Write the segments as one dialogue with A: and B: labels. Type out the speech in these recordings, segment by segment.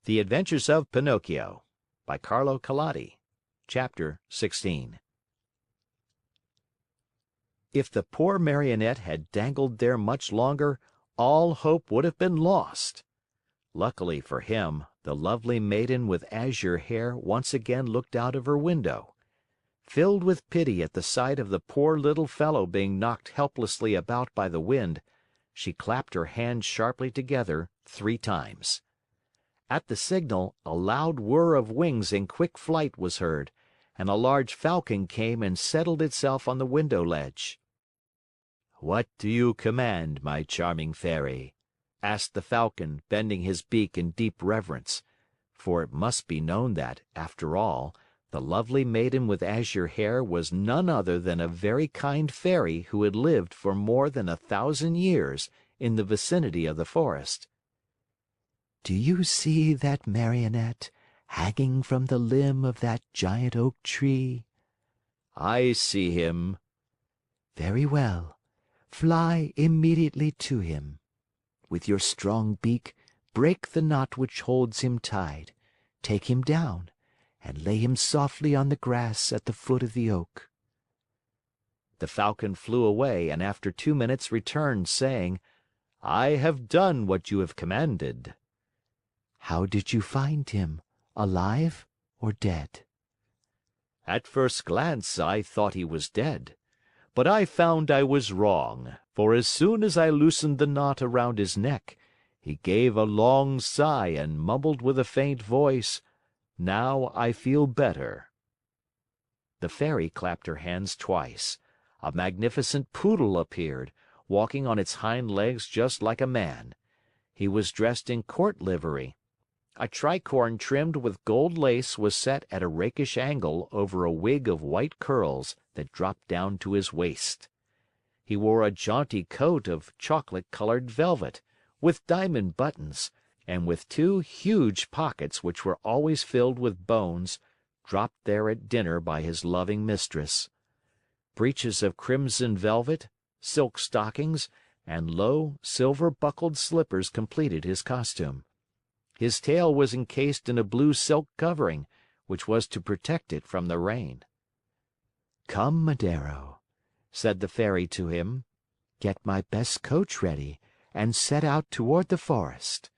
A: The Adventures of Pinocchio by Carlo Collodi. Chapter 16. If the poor Marionette had dangled there much longer, all hope would have been lost. Luckily for him, the lovely maiden with azure hair once again looked out of her window. Filled with pity at the sight of the poor little fellow being knocked helplessly about by the wind, she clapped her hands sharply together 3 times. At the signal, a loud whir of wings in quick flight was heard, and a large falcon came and settled itself on the window ledge. "What do you command, my charming Fairy?" asked the Falcon, bending his beak in deep reverence. For it must be known that, after all, the lovely maiden with azure hair was none other than a very kind Fairy who had lived for more than 1,000 years in the vicinity of the forest.
B: "Do you see that Marionette hanging from the limb of that giant oak tree?"
A: "I see him."
B: "Very well. Fly immediately to him. With your strong beak, break the knot which holds him tied, take him down, and lay him softly on the grass at the foot of the oak."
A: The Falcon flew away and after 2 minutes returned, saying, "I have done what you have commanded."
B: "How did you find him, alive or dead?"
A: "At first glance, I thought he was dead. But I found I was wrong, for as soon as I loosened the knot around his neck, he gave a long sigh and mumbled with a faint voice, 'Now I feel better.'" The Fairy clapped her hands twice. A magnificent Poodle appeared, walking on its hind legs just like a man. He was dressed in court livery. A tricorn trimmed with gold lace was set at a rakish angle over a wig of white curls that dropped down to his waist. He wore a jaunty coat of chocolate colored velvet, with diamond buttons, and with 2 huge pockets which were always filled with bones, dropped there at dinner by his loving mistress. Breeches of crimson velvet, silk stockings, and low, silver buckled slippers completed his costume. His tail was encased in a blue silk covering, which was to protect it from the rain.
B: "Come, Madero," said the Fairy to him. "Get my best coach ready and set out toward the forest.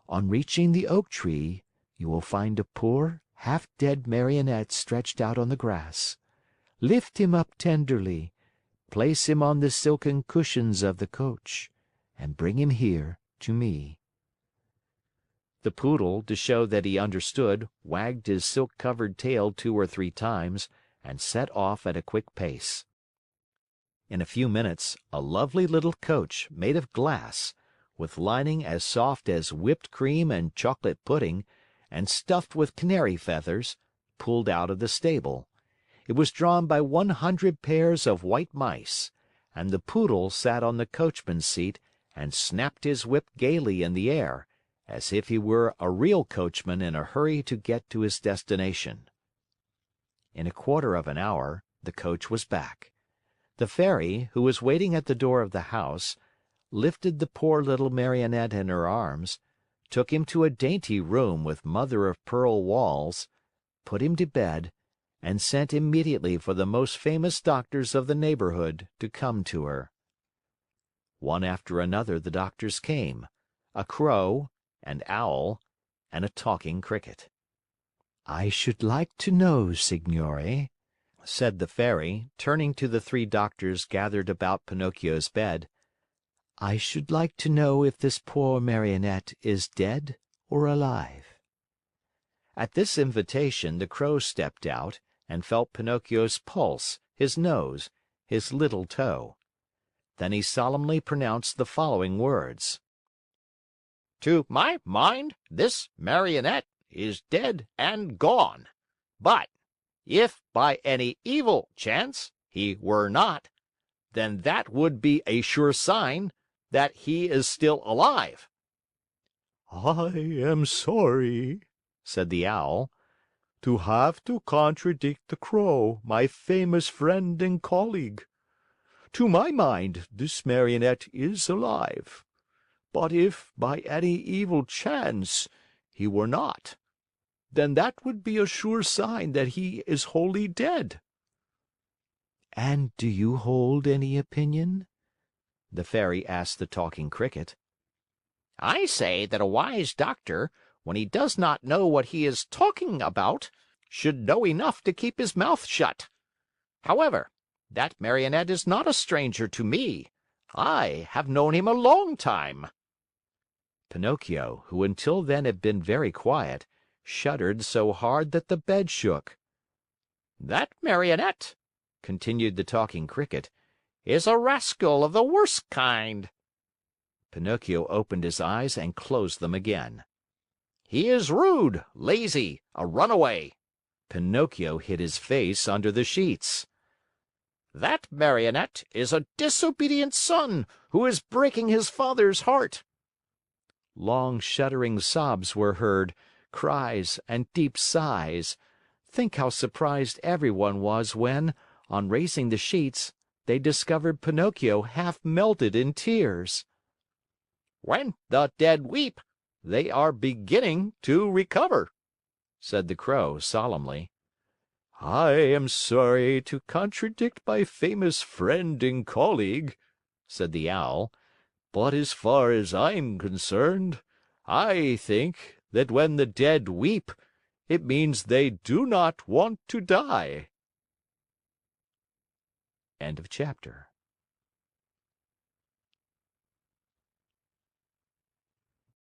B: On reaching the oak tree, you will find a poor, half dead Marionette stretched out on the grass. Lift him up tenderly, place him on the silken cushions of the coach, and bring him here to me."
A: The Poodle, to show that he understood, wagged his silk-covered tail 2 or 3 times and set off at a quick pace. In a few minutes, a lovely little coach, made of glass, with lining as soft as whipped cream and chocolate pudding, and stuffed with canary feathers, pulled out of the stable. It was drawn by 100 pairs of white mice, and the Poodle sat on the coachman's seat and snapped his whip gaily in the air, as if he were a real coachman in a hurry to get to his destination. In a quarter of an hour, the coach was back. The Fairy, who was waiting at the door of the house, lifted the poor little Marionette in her arms, took him to a dainty room with mother of pearl walls, put him to bed, and sent immediately for the most famous doctors of the neighborhood to come to her. One after another the doctors came: a Crow, an Owl, and a talking Cricket.
B: "I should like to know, Signore,"
A: said the Fairy, turning to the 3 doctors gathered about Pinocchio's bed,
B: "I should like to know if this poor Marionette is dead or alive."
A: At this invitation, the Crow stepped out and felt Pinocchio's pulse, his nose, his little toe. Then he solemnly pronounced the following words: "To my mind, this Marionette is dead and gone. But if by any evil chance he were not, then that would be a sure sign that he is still alive."
C: "I am sorry," said the Owl, "to have to contradict the Crow, my famous friend and colleague. To my mind, this Marionette is alive. But if, by any evil chance, he were not. Then that would be a sure sign that he is wholly dead."
B: "And do you hold any opinion?" the Fairy asked the Talking Cricket.
A: "I say that a wise doctor, when he does not know what he is talking about, should know enough to keep his mouth shut. However, that Marionette is not a stranger to me. I have known him a long time."
B: Pinocchio, who until then had been very quiet, shuddered so hard that the bed shook.
A: "That Marionette," continued the Talking Cricket, "is a rascal of the worst kind."
B: Pinocchio opened his eyes and closed them again.
A: "He is rude, lazy, a runaway."
B: Pinocchio hid his face under the sheets.
A: "That Marionette is a disobedient son who is breaking his father's heart."
B: Long shuddering sobs were heard, cries and deep sighs. Think how surprised everyone was when, on raising the sheets, they discovered Pinocchio half melted in tears.
A: "When the dead weep, they are beginning to recover," said the Crow solemnly.
C: "I am sorry to contradict my famous friend and colleague," said the Owl, "but as far as I'm concerned, I think that when the dead weep, it means they do not want to die."
B: End of chapter.